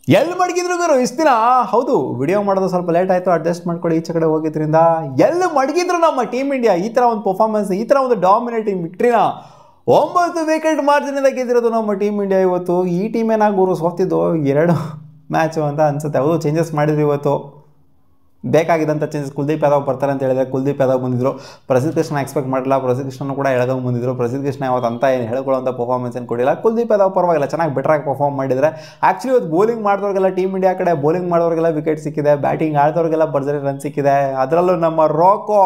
ಎಲ್ಲಿ ಮಡಗಿದ್ರು ಗುರು ಇಷ್ಟು ದಿನ. ಹೌದು, ವಿಡಿಯೋ ಮಾಡೋದು ಸ್ವಲ್ಪ ಲೇಟ್ ಆಯಿತು, ಅಡ್ಜಸ್ಟ್ ಮಾಡ್ಕೊಳ್ಳಿ. ಈಚೆ ಕಡೆ ಹೋಗಿದ್ರಿಂದ ಎಲ್ಲಿ ಮಡಗಿದ್ರು ನಮ್ಮ ಟೀಮ್ ಇಂಡಿಯಾ ಈ ಥರ ಒಂದು ಪರ್ಫಾರ್ಮೆನ್ಸ್, ಈ ಥರ ಒಂದು ಡಾಮಿನೇಟಿಂಗ್ ವಿಕ್ಟ್ರಿನ 9 ವಿಕೆಟ್ ಮಾರ್ಜಿನಿಂದ ಗೆದ್ದಿರೋದು ನಮ್ಮ ಟೀಮ್ ಇಂಡಿಯಾ ಇವತ್ತು. ಈ ಟೀಮ್ ಏನಾಗಿ ಗುರು ಸೋತಿದ್ದು 2 ಮ್ಯಾಚು ಅಂತ ಅನ್ಸುತ್ತೆ. ಹೌದು, ಚೇಂಜಸ್ ಮಾಡಿದ್ರು ಇವತ್ತು, ಬೇಕಾಗಿದ್ದಂಥ ಚೇಂಜಸ್. ಕುಲ್ದೀಪ್ ಯಾದವ್ ಬರ್ತಾರೆ ಅಂತ ಹೇಳಿದ್ರೆ ಕುಲ್ದೀಪ್ ಯಾದವ್ ಬಂದಿದ್ರು. ಪ್ರಸಿದ್ಧ ಕೃಷ್ಣ ಎಕ್ಸ್ಪೆಕ್ಟ್ ಮಾಡಿಲ್ಲ, ಪ್ರಸಿದ್ಧ ಕೃಷ್ಣನು ಕೂಡ ಎಳಗಂಗೆ ಬಂದಿದ್ರು. ಪ್ರಸಿದ್ಧ ಕೃಷ್ಣ ಯಾವತ್ತು ಅಂತ ಏನು ಹೇಳ್ಕೊಳ್ಳೋಂಥ ಪರ್ಫಾರ್ಮೆನ್ಸ್ ಏನು ಕೊಡಿಲ್ಲ. ಕುಲ್ದೀಪ್ ಯಾದವ್ ಪರವಾಗಿಲ್ಲ, ಚೆನ್ನಾಗಿ ಬೆಟ್ರಾಗಿ ಪರ್ಫಾರ್ಮ್ ಮಾಡಿದರೆ. ಆ್ಯಕ್ಚುಲಿ ಇವತ್ತು ಬೌಲಿಂಗ್ ಮಾಡಿದವ್ರಿಗೆಲ್ಲ ಟೀಮ್ ಇಂಡಿಯಾ ಕಡೆ ಬೌಲಿಂಗ್ ಮಾಡೋರಿಗೆಲ್ಲ ವಿಕೆಟ್ ಸಿಕ್ಕಿದೆ, ಬ್ಯಾಟಿಂಗ್ ಆಡಿದವ್ರಿಗೆಲ್ಲ ಭರ್ಜರಿ ರನ್ ಸಿಕ್ಕಿದೆ. ಅದರಲ್ಲೂ ನಮ್ಮ ರೋಕೋ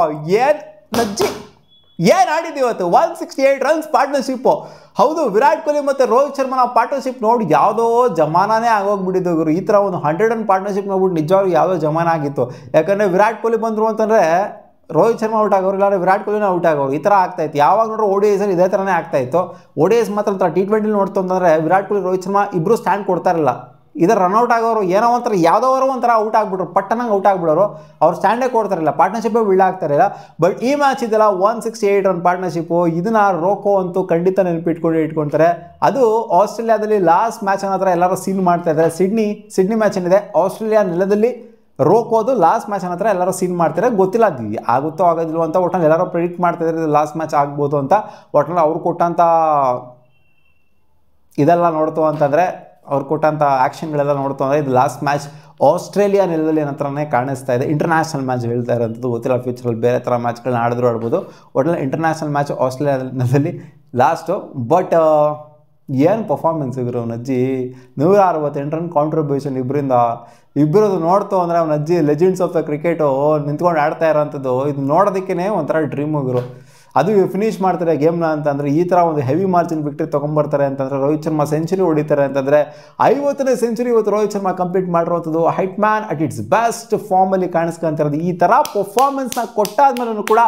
ಏನು ಆಡಿದ್ದು ಇವತ್ತು. 168 ರನ್ಸ್ ಪಾರ್ಟ್ನರ್ಶಿಪ್ಪು. ಹೌದು, ವಿರಾಟ್ ಕೊಹ್ಲಿ ಮತ್ತು ರೋಹಿತ್ ಶರ್ಮಾ ಪಾರ್ಟ್ನರ್ಶಿಪ್ ನೋಡಿ ಯಾವುದೋ ಜಮಾನೇ ಆಗೋಗ್ಬಿಟ್ಟಿದ್ದು ಗುರು. ಈ ಥರ ಒಂದು 100 ರನ್ ಪಾರ್ಟ್ನರ್ಶಿಪ್ ನೋಡ್ಬಿಟ್ಟು ನಿಜವಾಗ್ಲೂ ಯಾವುದೋ ಜಮಾನ ಆಗಿತ್ತು. ಯಾಕಂದರೆ ವಿರಾಟ್ ಕೊಹ್ಲಿ ಬಂದರು ಅಂತಂದರೆ ರೋಹಿತ್ ಶರ್ಮಾ ಔಟ್ ಆಗೋರು, ಇಲ್ಲಾಂದರೆ ವಿರಾಟ್ ಕೊಹ್ಲಿನ ಔಟ್ ಆಗೋರು. ಈ ಥರ ಆಗ್ತಾಯಿತ್ತು. ಯಾವಾಗ ನೋಡ್ರು ODIಸಲ್ಲಿ ಇದೇ ಥರನೇ ಆಗ್ತಾಯಿತ್ತು. ODIs ಮಾತ್ರ T20 ನೋಡ್ತು ಅಂತಂದರೆ ವಿರಾಟ್ ಕೊಹ್ಲಿ ರೋಹಿತ್ ಶರ್ಮಾ ಇಬ್ಬರು ಸ್ಟ್ಯಾಂಡ್ ಕೊಡ್ತಾ ಇರಲಿಲ್ಲ. ಇದರ ರನ್ಔಟ್ ಆಗೋರು ಏನೋ ಒಂಥರ ಯಾವುದೋವರು ಒಂಥರ ಔಟ್ ಆಗಿಬಿಟ್ರು, ಪಟ್ಟನಂಗೆ ಔಟ್ ಆಗಿಬಿಡೋರು. ಅವ್ರು ಸ್ಟ್ಯಾಂಡೇ ಕೊಡ್ತಾರಿಲ್ಲ, ಪಾರ್ಟ್ನರ್ಶಿಪ್ಪೇ ಬೀಳಾಗ್ತಾರಿಲ್ಲ. ಬಟ್ ಈ ಮ್ಯಾಚ್ ಇದೆಲ್ಲ 168 ರನ್ ಪಾರ್ಟ್ನರ್ಶಿಪ್ಪು. ಇದನ್ನ ರೋಕೋ ಅಂತೂ ಖಂಡಿತ ಇಟ್ಕೊಳ್ತಾರೆ. ಅದು ಆಸ್ಟ್ರೇಲಿಯಾದಲ್ಲಿ ಲಾಸ್ಟ್ ಮ್ಯಾಚ್ ಅನ್ನೋ ಥರ ಎಲ್ಲರೂ ಸೀನ್ ಮಾಡ್ತಾ ಇದ್ದಾರೆ. ಸಿಡ್ನಿ ಮ್ಯಾಚ್ ಏನಿದೆ ಆಸ್ಟ್ರೇಲಿಯಾ ನೆಲದಲ್ಲಿ ರೋಕೋದು ಲಾಸ್ಟ್ ಮ್ಯಾಚ್ ಅನ್ನೋ ಥರ ಎಲ್ಲರೂ ಸೀನ್ ಮಾಡ್ತಾರೆ. ಗೊತ್ತಿಲ್ಲ ಅದು ಆಗುತ್ತೋ ಆಗೋದಿಲ್ವೋ ಅಂತ. ಒಟ್ಟಲ್ಲಿ ಎಲ್ಲರೂ ಪ್ರಿಡಿಕ್ಟ್ ಮಾಡ್ತಾ ಇದ್ದಾರೆ ಲಾಸ್ಟ್ ಮ್ಯಾಚ್ ಆಗ್ಬೋದು ಅಂತ. ಒಟ್ಟಲ್ಲಿ ಅವ್ರು ಕೊಟ್ಟಂಥ ಇದೆಲ್ಲ ನೋಡ್ತು ಅಂತಂದರೆ, ಅವ್ರು ಕೊಟ್ಟಂಥ ಆ್ಯಕ್ಷನ್ಗಳೆಲ್ಲ ನೋಡ್ತು ಅಂದರೆ ಇದು ಲಾಸ್ಟ್ ಮ್ಯಾಚ್ ಆಸ್ಟ್ರೇಲಿಯಾ ನೆಲದಲ್ಲಿ ಏನಂತರೇ ಕಾಣಿಸ್ತಾ ಇದೆ. ಇಂಟರ್ನ್ಯಾಷನಲ್ ಮ್ಯಾಚ್ ಹೇಳ್ತಾ ಇರೋಂಥದ್ದು ಗೊತ್ತಿಲ್ಲ, ಫ್ಯೂಚರಲ್ಲಿ ಬೇರೆ ಥರ ಮ್ಯಾಚ್ಗಳನ್ನ ಆಡಿದ್ರು. ಒಟ್ಟಲ್ಲಿ ಇಂಟರ್ನ್ಯಾಷನಲ್ ಮ್ಯಾಚ್ ಆಸ್ಟ್ರೇಲಿಯಾ ನೆಲದಲ್ಲಿ ಲಾಸ್ಟು. ಬಟ್ ಏನು ಪರ್ಫಾರ್ಮೆನ್ಸ್ ಇದ್ರು ಅವನಜ್ಜಿ. 168 ರನ್ ಕಾಂಟ್ರಿಬ್ಯೂಷನ್ ಇಬ್ಬರದು ನೋಡ್ತು ಅಂದರೆ ಅವನಜ್ಜಿ ಲೆಜೆಂಡ್ಸ್ ಆಫ್ ದ ಕ್ರಿಕೆಟು ನಿಂತ್ಕೊಂಡು ಆಡ್ತಾ ಇರೋವಂಥದ್ದು. ಇದು ನೋಡೋದಕ್ಕೇ ಒಂಥರ ಡ್ರೀಮ್ ಹೋಗಿರು. ಅದು ಫಿನಿಷ್ ಮಾಡ್ತಾರೆ ಗೇಮ್ನ ಅಂತಂದರೆ, ಈ ಥರ ಒಂದು ಹೆವಿ ಮಾರ್ಜಿನ್ ವಿಕ್ಟ್ರಿ ತೊಗೊಂಬರ್ತಾರೆ ಅಂತಂದರೆ, ರೋಹಿತ್ ಶರ್ಮಾ ಸೆಂಚುರಿ ಹೊಡಿತಾರೆ ಅಂತಂದರೆ, 50ನೇ ಸೆಂಚುರಿ ಇವತ್ತು ರೋಹಿತ್ ಶರ್ಮಾ ಕಂಪ್ಲೀಟ್ ಮಾಡಿರೋವಂಥದ್ದು. Hit man at its best ಫಾರ್ಮಲ್ಲಿ ಕಾಣಿಸ್ಕೊಂತಿರೋದು. ಈ ಥರ ಪರ್ಫಾರ್ಮೆನ್ಸ್ನ ಕೊಟ್ಟಾದ್ಮೇಲೂ ಕೂಡ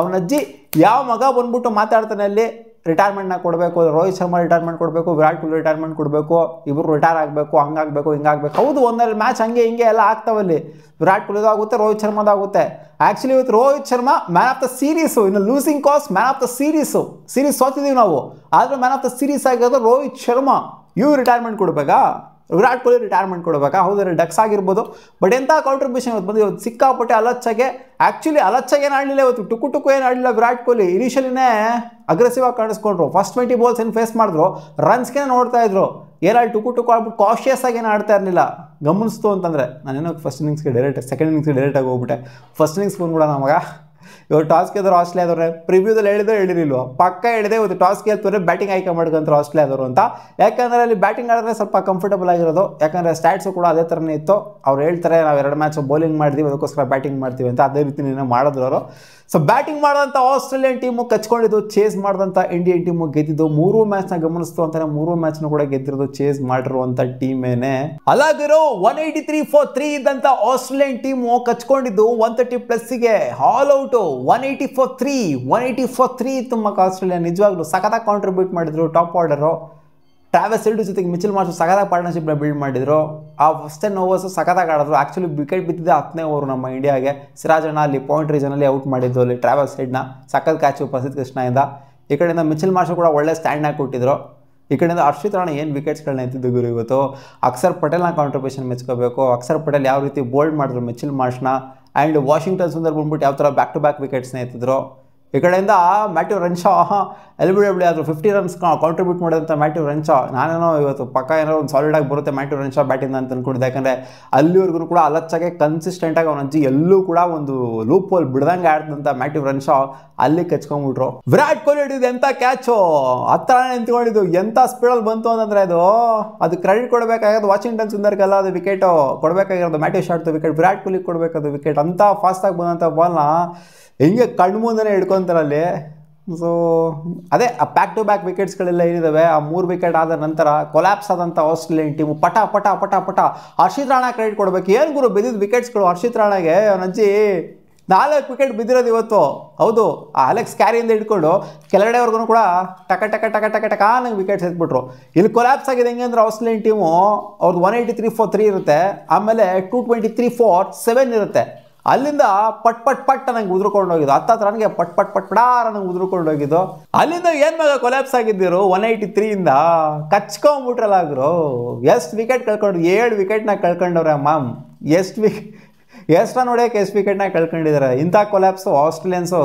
ಅವನಜ್ಜಿ ಯಾವ ಮಗ ಬಂದ್ಬಿಟ್ಟು ಮಾತಾಡ್ತಾನೆ ಅಲ್ಲಿ ರಿಟೈರ್ಮೆಂಟ್ನ ಕೊಡಬೇಕು, ರೋಹಿತ್ ಶರ್ಮಾ ರಿಟೈರ್ಮೆಂಟ್ ಕೊಡಬೇಕು, ವಿರಾಟ್ ಕೊಹ್ಲಿ ರಿಟೈರ್ಮೆಂಟ್ ಕೊಡಬೇಕು, ಇಬ್ಬರು ರಿಟೈರ್ ಆಗಬೇಕು, ಹಂಗಾಗಬೇಕು ಹಿಂಗಾಗಬೇಕು. ಹೌದು, ಒಂದೆರಡು ಮ್ಯಾಚ್ ಹಂಗೆ ಹಿಂಗೆ ಎಲ್ಲ ಆಗ್ತಾವಲ್ಲಿ. ವಿರಾಟ್ ಕೊಹ್ಲಿದು ಆಗುತ್ತೆ, ರೋಹಿತ್ ಶರ್ಮಾದು ಆಗುತ್ತೆ. ಆ್ಯಕ್ಚುಲಿ ಇವತ್ತು Rohit Sharma man of the series, ಇನ್ನು losing cause man of the series ಸೋತಿದ್ದೀವಿ ನಾವು. ಆದರೆ ಮ್ಯಾನ್ ಆಫ್ ದ ಸೀರೀಸ್ ಆಗಿರೋದು ರೋಹಿತ್ ಶರ್ಮಾ. ಇವ್ರು ರಿಟೈರ್ಮೆಂಟ್ ಕೊಡಬೇಕಾ, ವಿರಾಟ್ ಕೊಹ್ಲಿ ರಿಟೈರ್ಮೆಂಟ್ ಕೊಡಬೇಕಾ? ಹೌದು, ಡಕ್ಸ್ ಆಗಿರ್ಬೋದು. ಬಟ್ ಎಂಥ ಕಾಂಟ್ರಿಬ್ಯೂಷನ್ ಇವತ್ತು ಸಿಕ್ಕಾಪಟ್ಟೆ ಅಲಚ್ಚಾಗೆ. ಆ್ಯಕ್ಚುಲಿ ಅಲಚ್ಚಾಗೆ ಏನು ಆಡಲಿಲ್ಲ ಇವತ್ತು, ಟುಕು ಏನು ಆಡಲಿಲ್ಲ ವಿರಾಟ್ ಕೊಹ್ಲಿ. ಇನಿಷಿಯಲಿನೇ ಅಗ್ರೆಸಿವ್ ಆಗಿ ಕಾಣಿಸ್ಕೊಂಡ್ರು. ಫಸ್ಟ್ 20 ಬಾಲ್ಸ್ ಏನು ಫೇಸ್ ಮಾಡಿದ್ರು, ರನ್ಸ್ಗೆ ನೋಡ್ತಾ ಇದ್ರು. ಏನಾದ್ರು ಟುಕು ಆಗ್ಬಿಟ್ಟು ಕಾಶಿಯಸ್ ಆಗಿ ಏನು ಆಡ್ತಾ ಇರಲಿಲ್ಲ. ಗಮನಿಸ್ತು ಅಂತಂದರೆ ನಾನೇನೋ ಸೆಕೆಂಡ್ ಇನ್ನಿಂಗ್ಸ್ಗೆ ಡೈರೆಕ್ಟಾಗಿ ಹೋಗ್ಬಿಟ್ಟೆ. ಫಸ್ಟ್ ಇನ್ನಿಂಗ್ಸ್ ಬಂದ್ಬಿಡ ನಮಗ. ಇವಾಗ ಟಾಸ್ ಗೆದ್ದವರು ಆಸ್ಟ್ರೇಲಿಯಾದವ್ರೆ. ಪ್ರಿವ್ಯೂದಲ್ಲಿ ಹೇಳಿರಿಲ್ವ, ಪಕ್ಕ ಹೇಳಿದೆ ಇವತ್ತು ಟಾಸ್ ಗೆಲ್ತವ್ರೆ ಬ್ಯಾಟಿಂಗ್ ಆಯ್ಕೆ ಮಾಡ್ಕೊಂತಾರೆ ಆಸ್ಟ್ರೇಲಿಯಾದವರು ಅಂತ. ಯಾಕಂದರೆ ಅಲ್ಲಿ ಬ್ಯಾಟಿಂಗ್ ಆಡಿದ್ರೆ ಸ್ವಲ್ಪ ಕಂಫರ್ಟಬಲ್ ಆಗಿರೋದು. ಯಾಕಂದರೆ ಸ್ಟ್ಯಾಟ್ಸು ಕೂಡ ಅದೇ ಥರನೇ ಇತ್ತು. ಅವ್ರು ಹೇಳ್ತಾರೆ ನಾವು 2 ಮ್ಯಾಚ್ ಬೌಲಿಂಗ್ ಮಾಡಿದ್ವಿ, ಅದಕ್ಕೋಸ್ಕರ ಬ್ಯಾಟಿಂಗ್ ಮಾಡ್ತೀವಿ ಅಂತ. ಅದೇ ರೀತಿ ಮಾಡಿದ್ರು ಅವರು. ಸೊ ಬ್ಯಾಟಿಂಗ್ ಮಾಡಿದಂಥ ಆಸ್ಟ್ರೇಲಿಯನ್ ಟೀಮು ಕಚ್ಕೊಂಡಿದ್ದು, ಚೇಸ್ ಮಾಡಿದಂಥ ಇಂಡಿಯನ್ ಟೀಮು ಗೆದ್ದಿದ್ದು. 3 ಮ್ಯಾಚ್ನ ಗಮನಿಸ್ತು ಅಂತಾನೆ 3 ಮ್ಯಾಚ್ನ ಕೂಡ ಗೆದ್ದಿರೋದು ಚೇಸ್ ಮಾಡಿರುವಂಥ ಟೀಮೇನೆ. ಅಲಾಗಿರೋ 183 ಫಾರ್ 3 ಇದ್ದಂಥ ಆಸ್ಟ್ರೇಲಿಯನ್ ಟೀಮು ಕಚ್ಕೊಂಡಿದ್ದು 130+ಗೆ. ಆಲ್ ಔಟು 180 ಫಾರ್ 3 ಇತ್ತು ಆಸ್ಟ್ರೇಲಿಯಾ. ನಿಜವಾಗ್ಲೂ ಸಖತ್ತಾಗಿ ಕಾಂಟ್ರಿಬ್ಯೂಟ್ ಮಾಡಿದ್ರು ಟಾಪ್ ಆರ್ಡರು. ಟ್ರಾವೆಸ್ ಹೆಡ್ ಜೊತೆಗೆ ಮಿಚೆಲ್ ಮಾರ್ಷ್ ಸಖತ್ತಾಗಿ ಪಾರ್ಟ್ನರ್ಶಿಪ್ನ ಬಿಲ್ಡ್ ಮಾಡಿದ್ರು. ಆ ಫಸ್ಟ್ 10 ಓವರ್ಸು ಸಖತ್ತಾಗಿ ಆಡಿದ್ರು. ಆ್ಯಕ್ಚುಲಿ ವಿಕೆಟ್ ಬಿದ್ದಿದೆ 10ನೇ ಓವರ್ ನಮ್ಮ ಇಂಡಿಯಾಗೆ. ಸಿರಾಜಣ್ಣ ಅಲ್ಲಿ ಪಾಯಿಂಟ್ ರೀಜನಲ್ಲಿ ಔಟ್ ಮಾಡಿದ್ದು ಅಲ್ಲಿ ಟ್ರಾವೆಸ್ ಹೆಡ್ನ. ಸಖತ್ ಕ್ಯಾಚು ಪ್ರಸಿದ್ಧ ಕೃಷ್ಣಯಿಂದ. ಈ ಕಡೆಯಿಂದ ಮಿಚೆಲ್ ಮಾರ್ಷ್ ಕೂಡ ಒಳ್ಳೆ ಸ್ಟ್ಯಾಂಡ್ನ ಕೊಟ್ಟಿದ್ರು. ಈ ಕಡೆಯಿಂದ ಹರ್ಷಿತ್ ರಾಣಾ ಏನು ವಿಕೆಟ್ಸ್ಗಳನ್ನ ಎತ್ತಿದ್ದು ಗುರು ಇವತ್ತು. ಅಕ್ಷರ್ ಪಟೇಲ್ನ ಕಾಂಟ್ರಿಬ್ಯೂಷನ್ ಮೆಚ್ಕೋಬೇಕು. ಅಕ್ಷರ್ ಪಟೇಲ್ ಯಾವ ರೀತಿ ಬೋಲ್ಡ್ ಮಾಡಿದ್ರು ಮಿಚೆಲ್ ಮಾರ್ಷ್ನ. ಆ್ಯಂಡ್ ವಾಷಿಂಗ್ಟನ್ ಸುಂದರ್ ಬಂದ್ಬಿಟ್ಟು ಯಾವ ಥರ ಬ್ಯಾಕ್ ಟು ಬ್ಯಾಕ್ ವಿಕೆಟ್ಸ್ನ ಎತ್ತಿದ್ರು. ಈ ಕಡೆಯಿಂದ ಮ್ಯಾಥ್ಯೂ ರನ್ಶಾ LBW ಆದರೂ 50 ರನ್ಸ್ ಕಾಂಟ್ರಿಬ್ಯೂಟ್ ಮಾಡಿದಂಥ ಮ್ಯಾಥ್ಯೂ ರನ್ಶಾ. ನಾನೇನೋ ಇವತ್ತು ಪಕ್ಕ ಏನೋ ಒಂದು ಸಾಲಿಡಾಗಿ ಬರುತ್ತೆ ಮ್ಯಾಥ್ಯೂ ರನ್ಶಾ ಬ್ಯಾಟಿಂದ ಅಂತ ಅಂದ್ಕೊಂಡಿದ್ದೆ. ಯಾಕಂದರೆ ಅಲ್ಲಿವರೆಗೂ ಕೂಡ ಅಲಚ್ಚಾಗೆ ಕನ್ಸಿಸ್ಟೆಂಟಾಗಿ ಅವನ ಅಜ್ಜಿ ಎಲ್ಲೂ ಕೂಡ ಒಂದು ಲೂಪ್ ಹೋಲ್ ಬಿಡ್ದಂಗೆ ಆಡ್ದಂಥ ಮ್ಯಾಥ್ಯೂ ರನ್ಶಾ ಅಲ್ಲಿ ಕಚ್ಕೊಂಡ್ಬಿಟ್ರು. ವಿರಾಟ್ ಕೊಹ್ಲಿ ಹಿಡಿದು ಎಂಥ ಕ್ಯಾಚು, ಹತ್ರ ನಿಂತ್ಕೊಂಡಿದ್ದು ಎಂಥ ಸ್ಪೀಡಲ್ಲಿ ಬಂತು ಅಂತಂದರೆ ಅದು ಕ್ರೆಡಿಟ್ ಕೊಡಬೇಕಾಗೋದು ವಾಷಿಂಗ್ಟನ್ ಸುಂದರ್ಗೆಲ್ಲ. ಅದು ವಿಕೆಟು ಕೊಡಬೇಕಾಗಿರೋದು ಮ್ಯಾಥ್ಯೂ ಶಾಟ್ದು ವಿಕೆಟ್ ವಿರಾಟ್ ಕೊಹ್ಲಿಗೆ ಕೊಡಬೇಕಾದ ವಿಕೆಟ್. ಅಂಥ ಫಾಸ್ಟಾಗಿ ಬಂದಂಥ ಬಾಲ್ನ ಹಿಂಗೆ ಕಣ್ಣು ಮುಂದೆ ಹಿಡ್ಕೊತಾರಲ್ಲಿ. ಸೊ ಅದೇ ಆ ಬ್ಯಾಕ್ ಟು ಬ್ಯಾಕ್ ವಿಕೆಟ್ಸ್ಗಳೆಲ್ಲ ಏನಿದ್ದಾವೆ, ಆ 3 ವಿಕೆಟ್ ಆದ ನಂತರ ಕೊಲ್ಯಾಪ್ಸ್ ಆದಂಥ ಆಸ್ಟ್ರೇಲಿಯನ್ ಟೀಮು ಪಟ ಹರ್ಷಿತ್ ರಾಣಾ ಕ್ರೆಡಿಟ್ ಕೊಡಬೇಕು. ಏನು ಗುರು ಬಿದ್ದಿದ್ದು ವಿಕೆಟ್ಸ್ಗಳು ಹರ್ಷಿತ್ ರಾಣಾಗೆ. ಅವನಜ್ಜಿ 4 ವಿಕೆಟ್ ಬಿದ್ದಿರೋದು ಇವತ್ತು. ಹೌದು, ಆ ಅಲೆಕ್ಸ್ ಕ್ಯಾರಿಯಿಂದ ಹಿಡ್ಕೊಂಡು ಕೆಳಗಡೆವರೆಗೂ ಕೂಡ ಟಕ ನಂಗೆ ವಿಕೆಟ್ಸ್ ಎತ್ಬಿಟ್ರು. ಇಲ್ಲಿ ಕೊಲ್ಯಾಪ್ಸ್ ಆಗಿದೆ ಹೆಂಗೆ ಅಂದರೆ ಆಸ್ಟ್ರೇಲಿಯನ್ ಟೀಮು ಅವ್ರದ್ದು 183 ಫಾರ್ 3 ಇರುತ್ತೆ. ಆಮೇಲೆ 223 ಫಾರ್ 7 ಇರುತ್ತೆ. ಅಲ್ಲಿಂದ ಪಟ್ ಪಟ್ ಪಟ್ ನಂಗೆ ಉದ್ರುಕೊಂಡು ಹೋಗಿದ್ದು, ಹತ್ತತ್ರ ನನಗೆ ಪಟ್ ಪಟ್ ಪಟ್ ಪಡಾರ ನಂಗೆ ಉದ್ರುಕೊಂಡು ಹೋಗಿದ್ದು. ಅಲ್ಲಿಂದ ಏನು ಮಗ ಕೊಲ್ಯಾಪ್ಸ್ ಆಗಿದ್ದಿರು 183 ಕಚ್ಕೊಂಡ್ಬಿಟ್ರಲ್ಲ ಆಗ್ರು. ಎಷ್ಟು ವಿಕೆಟ್ ಕಳ್ಕೊಂಡ್ರು, 7 ವಿಕೆಟ್ನ ಕಳ್ಕೊಂಡವ್ರೆ ಮಾಮ್. ಎಷ್ಟು ನೋಡ್ಯಕ್ಕೆ ಎಷ್ಟು ವಿಕೆಟ್ನ ಕಳ್ಕೊಂಡಿದ್ದಾರೆ. ಇಂಥ ಕೊಲ್ಯಾಪ್ಸು ಆಸ್ಟ್ರೇಲಿಯನ್ಸು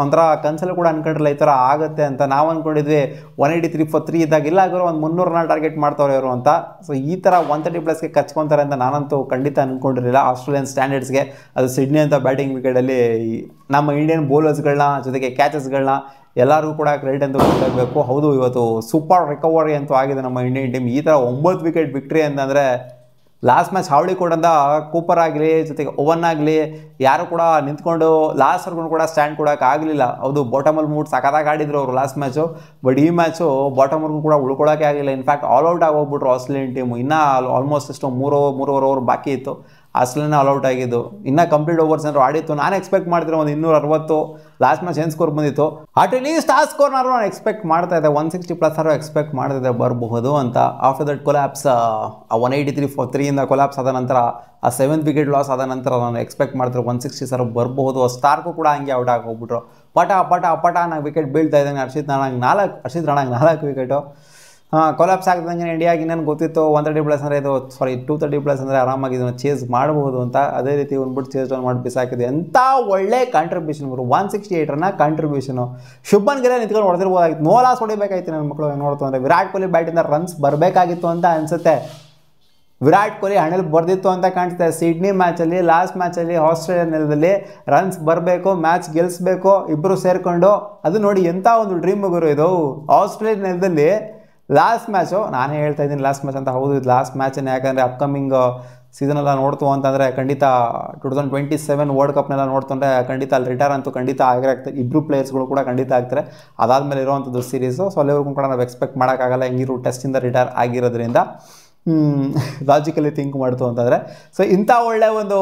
ಒಂಥರ ಕನ್ಸಲ್ಲಿ ಕೂಡ ಅನ್ಕೊಂಡಿರಲ್ಲ ಈ ಥರ ಆಗುತ್ತೆ ಅಂತ. ನಾವು ಅಂದ್ಕೊಂಡಿದ್ವಿ 183 for 3 ಇದ್ದಾಗ ಇಲ್ಲ ಆಗಿರೋ ಒಂದು 300 ರನ್ ಟಾರ್ಗೆಟ್ ಮಾಡ್ತಾವ್ರೆ ಇವರು ಅಂತ. ಸೊ ಈ ಥರ 130+ ಕಚ್ಕೊತಾರೆ ಅಂತ ನಾನಂತೂ ಖಂಡಿತ ಅಂದ್ಕೊಂಡಿರಲಿಲ್ಲ. ಆಸ್ಟ್ರೇಲಿಯನ್ ಸ್ಟ್ಯಾಂಡರ್ಡ್ಸ್ಗೆ ಅದು ಸಿಡ್ನಿ ಅಂತ ಬ್ಯಾಟಿಂಗ್ ವಿಕೆಟಲ್ಲಿ ನಮ್ಮ ಇಂಡಿಯನ್ ಬೌಲರ್ಸ್ಗಳನ್ನ ಜೊತೆಗೆ ಕ್ಯಾಚಸ್ಗಳನ್ನ ಎಲ್ಲರಿಗೂ ಕೂಡ ಕ್ರೆಡಿಟ್ ಅಂತ ಕೊಡಬೇಕು. ಹೌದು, ಇವತ್ತು ಸೂಪರ್ ರಿಕವರಿ ಅಂತೂ ಆಗಿದೆ ನಮ್ಮ ಇಂಡಿಯನ್ ಟೀಮ್. ಈ ಥರ 9 ವಿಕೆಟ್ ವಿಕ್ಟ್ರಿ ಅಂತಂದರೆ ಲಾಸ್ಟ್ ಮ್ಯಾಚ್ ಹಾವಳಿ ಕೊಡಂದ ಕೂಪರ್ ಆಗಲಿ ಜೊತೆಗೆ ಓವನ್ ಆಗಲಿ ಯಾರು ಕೂಡ ನಿಂತ್ಕೊಂಡು ಲಾಸ್ಟ್ವರೆಗೂ ಕೂಡ ಸ್ಟ್ಯಾಂಡ್ ಕೊಡೋಕೆ ಆಗಲಿಲ್ಲ. ಹೌದು, ಬಾಟಮಲ್ಲಿ ಮೂಡ್ ಸಖತ್ತಾಗಿ ಆಡಿದ್ರು ಅವರು ಲಾಸ್ಟ್ ಮ್ಯಾಚು. ಬಟ್ ಈ ಮ್ಯಾಚು ಬಾಟಮ್ವರೆಗೂ ಕೂಡ ಉಳ್ಕೊಳ್ಳೋಕೆ ಆಗಲಿಲ್ಲ. ಇನ್ಫ್ಯಾಕ್ಟ್ ಆಲ್ಔಟ್ ಆಗೋಗ್ಬಿಟ್ರು ಆಸ್ಟ್ರೇಲಿಯನ್ ಟೀಮು. ಇನ್ನೂ ಆಲ್ಮೋಸ್ಟ್ ಎಷ್ಟು 3.5 ಓವರ್ ಬಾಕಿ ಇತ್ತು. ಆಸ್ಟ್ರೇಲಿಯಾ ಆಲ್ಔಟ್ ಆಗಿದ್ದು. ಇನ್ನೂ ಕಂಪ್ಲೀಟ್ ಓವರ್ಸ್ ಏನಾದ್ರು ಆಡಿತ್ತು. ನಾನು ಎಕ್ಸ್ಪೆಕ್ಟ್ ಮಾಡ್ತಿರೋ ಒಂದು 260. ಲಾಸ್ಟ್ ಮ್ಯಾಚ್ ಏನು ಸ್ಕೋರ್ ಬಂದಿತ್ತು, ಅಟ್ಲೀಸ್ಟ್ ಆ ಸ್ಕೋರ್ನಾರು ನಾನು ಎಕ್ಸ್ಪೆಕ್ಟ್ ಮಾಡ್ತಾ ಇದ್ದೆ. 160+ ಎಕ್ಸ್ಪೆಕ್ಟ್ ಮಾಡ್ತಿದ್ದೆ ಬರಬಹುದು ಅಂತ. After that collapse, 183 for 3 collapse ಆದ ನಂತರ, ಆ 7th ವಿಕೆಟ್ ಲಾಸ್ ಆದ ನಂತರ ನಾನು ಎಕ್ಸ್ಪೆಕ್ಟ್ ಮಾಡ್ತಿರೋ 160 ಬರಬಹುದು. ಸ್ಟಾರ್ಕು ಕೂಡ ಹಂಗೆ ಔಟ್ ಆಗೋಗ್ಬಿಟ್ರು. ಪಟ ಪಟ ಪಟ ನಂಗೆ ವಿಕೆಟ್ ಬೀಳ್ತಾ ಇದ್ದಾನೆ. ಹರ್ಷಿತ್ ರಾಣಾಗೆ 4 ವಿಕೆಟು. ಕೊಲ್ಯಾಪ್ಸ್ ಆಗ್ತದಂಗೆ ಇಂಡಿಯಾಗೆ ಇನ್ನೇನು ಗೊತ್ತಿತ್ತು 130+ ಅಂದರೆ ಇದು 230+ ಅಂದರೆ ಆರಾಮಾಗಿ ಇದನ್ನು ಚೇಸ್ ಮಾಡಬಹುದು ಅಂತ. ಅದೇ ರೀತಿ ಬಂದ್ಬಿಟ್ಟು ಚೇಸ್ ಡೌನ್ ಮಾಡಿ ಬಿಸಾಕಿದೆ. ಎಂಥ ಒಳ್ಳೆ ಕಾಂಟ್ರಿಬ್ಯೂಷನ್ ಗುರು, 168 ರನ್ನ ಕಾಂಟ್ರಿಬ್ಯೂಷನು. ಶುಭ್ಮನ್ ಗಿಲ್ ನಿಂತ್ಕೊಂಡು ಹೊಡೆದಿರ್ಬೋದಾಗಿತ್ತು. ನೋ ಲಾಸ್ ಹೊಡಿಬೇಕಾಯ್ತು ನನ್ನ ಮಕ್ಕಳು ನೋಡ್ತು ಅಂದರೆ. ವಿರಾಟ್ ಕೊಹ್ಲಿ ಬ್ಯಾಟಿಂದ ರನ್ಸ್ ಬರಬೇಕಾಗಿತ್ತು ಅಂತ ಅನಿಸುತ್ತೆ. ವಿರಾಟ್ ಕೊಹ್ಲಿ ಹಣೆಯಲ್ಲಿ ಬರ್ದಿತ್ತು ಅಂತ ಕಾಣಿಸುತ್ತೆ. ಸಿಡ್ನಿ ಮ್ಯಾಚಲ್ಲಿ, ಲಾಸ್ಟ್ ಮ್ಯಾಚಲ್ಲಿ ಆಸ್ಟ್ರೇಲಿಯಾ ನೆಲದಲ್ಲಿ ರನ್ಸ್ ಬರಬೇಕು, ಮ್ಯಾಚ್ ಗೆಲ್ಲಿಸ್ಬೇಕು ಇಬ್ಬರು ಸೇರಿಕೊಂಡು. ಅದು ನೋಡಿ ಎಂಥ ಒಂದು ಡ್ರೀಮ್ ಗುರು ಇದು. ಆಸ್ಟ್ರೇಲಿಯಾ ನೆಲದಲ್ಲಿ ಲಾಸ್ಟ್ ಮ್ಯಾಚು, ನಾನೇ ಹೇಳ್ತಾ ಇದ್ದೀನಿ ಲಾಸ್ಟ್ ಮ್ಯಾಚ್ ಅಂತ. ಹೌದು, ಇದು ಲಾಸ್ಟ್ ಮ್ಯಾಚನ್ನೇ. ಯಾಕಂದರೆ ಅಪ್ಕಮಿಂಗ್ ಸೀಸನೆಲ್ಲ ನೋಡ್ತು ಅಂತಂದರೆ ಖಂಡಿತ 2027 ವರ್ಲ್ಡ್ ಕಪ್ನೆಲ್ಲ ನೋಡ್ತಂದರೆ ಖಂಡಿತ ಅಲ್ಲಿ ರಿಟೈರ್ ಅಂತೂ ಖಂಡಿತ ಆಗಿರಾಗ್ತಾರೆ. ಇಬ್ಬರು ಪ್ಲೇಯರ್ಸ್ಗಳು ಕೂಡ ಖಂಡಿತ ಆಗ್ತಾರೆ. ಅದಾದಮೇಲೆ ಇರೋವಂಥದ್ದು ಸೀರೀಸು. ಸೊ ಅಲ್ಲಿವರೆಗೂ ಕೂಡ ನಾವು ಎಕ್ಸ್ಪೆಕ್ಟ್ ಮಾಡೋಕ್ಕಾಗಲ್ಲ, ಹೆಂಗಿರು ಟೆಸ್ಟಿಂದ ರಿಟೈರ್ ಆಗಿರೋದ್ರಿಂದ. ಲಾಜಿಕಲಿ ಥಿಂಕ್ ಮಾಡ್ತು ಅಂತಂದರೆ. ಸೊ ಇಂಥ ಒಳ್ಳೆ ಒಂದು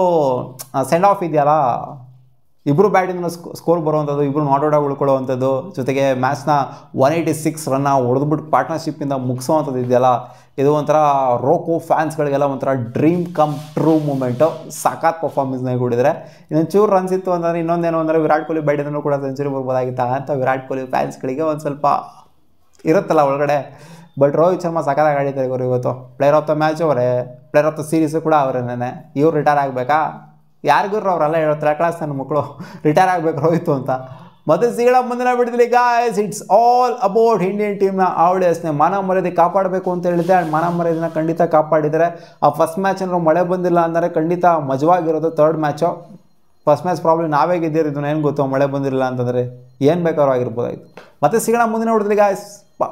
ಸೆಂಡ್ ಆಫ್ ಇದೆಯಲ್ಲ, ಇಬ್ಬರು ಬ್ಯಾಟಿಂದ ಸ್ಕೋರ್ ಬರುವಂಥದ್ದು, ಇಬ್ಬರು ನಾಟ್ ಔಟ್ ಆಗಿ ಉಳ್ಕೊಳ್ಳುವಂಥದ್ದು, ಜೊತೆಗೆ ಮ್ಯಾಚ್ನ 186 ರನ್ನ ಹೊಡೆದ್ಬಿಟ್ಟು ಪಾರ್ಟ್ನರ್ಶಿಪ್ಪಿಂದ ಮುಗಿಸೋವಂಥದ್ದು ಇದೆಯಲ್ಲ, ಇದು ಒಂಥರ ರೋಕೋ ಫ್ಯಾನ್ಸ್ಗಳಿಗೆಲ್ಲ ಒಂಥರ ಡ್ರೀಮ್ ಕಮ್ ಟ್ರೂ ಮೂಮೆಂಟು. ಸಖತ್ ಪರ್ಫಾರ್ಮೆನ್ಸ್ನಾಗ ಕೂಡಿದರೆ. ಇನ್ನೊಂಚೂರು ರನ್ಸ್ ಇತ್ತು ಅಂತಂದರೆ ಇನ್ನೊಂದೇನು ಅಂದರೆ ವಿರಾಟ್ ಕೊಹ್ಲಿ ಬ್ಯಾಟಿಂದನೂ ಕೂಡ ಸೆಂಚುರಿ ಬರ್ಬೋದಾಗಿತ್ತ ಅಂತ ವಿರಾಟ್ ಕೊಹ್ಲಿ ಫ್ಯಾನ್ಸ್ಗಳಿಗೆ ಒಂದು ಸ್ವಲ್ಪ ಇರುತ್ತಲ್ಲ ಒಳಗಡೆ. ಬಟ್ ರೋಹಿತ್ ಶರ್ಮಾ ಸಖತ್ತಾಗಿ ಆಡಿದ್ದಾರೆ ಇವರು ಇವತ್ತು. ಪ್ಲೇಯರ್ ಆಫ್ ದ ಮ್ಯಾಚ್ ಅವರೇ, ಪ್ಲೇಯರ್ ಆಫ್ ದ ಸೀರೀಸು ಕೂಡ ಅವರೇನೆ. ಇವ್ರು ರಿಟೈರ್ ಆಗಬೇಕಾ? ಯಾರಿಗೂ ಅವರೆಲ್ಲ ಹೇಳ್ತಾರೆ ಕ್ಲಾಸ್ ನನ್ನ ಮಕ್ಕಳು ರಿಟೈರ್ ಆಗಬೇಕು ರೋಹಿತ್ ಅಂತ. ಮತ್ತೆ ಸಿಗೋಣ ಮುಂದಿನ ಬಿಡ್ತಿಲಿ guys. It's all about Indian ಟೀಮ್ನ ಆಡಿಯನ್ಸ್ನೇ ಮಾನ ಮರ್ಯಾದೆ ಕಾಪಾಡಬೇಕು ಅಂತ ಹೇಳಿದೆ. ಆ್ಯಂಡ್ ಮಾನ ಮರ್ಯಾದೆನ ಖಂಡಿತ ಕಾಪಾಡಿದರೆ. ಆ ಫಸ್ಟ್ ಮ್ಯಾಚ್ ಏನಾದ್ರು ಮಳೆ ಬಂದಿಲ್ಲ ಅಂದರೆ ಖಂಡಿತ ಮಜವಾಗಿರೋದು third match. First match problem ನಾವೇ ಗೆದ್ದಿರೋದು, ಏನು ಗೊತ್ತು ಮಳೆ ಬಂದಿರಲಿಲ್ಲ ಅಂತಂದರೆ ಏನು ಬೇಕಾದ್ರೂ ಆಗಿರ್ಬೋದಾಗಿತ್ತು. ಮತ್ತೆ ಸಿಗೋಣ ಮುಂದಿನ ಬಿಡ್ತಿಲಿ ಗಾಯ್ಸ್. ಬಾ.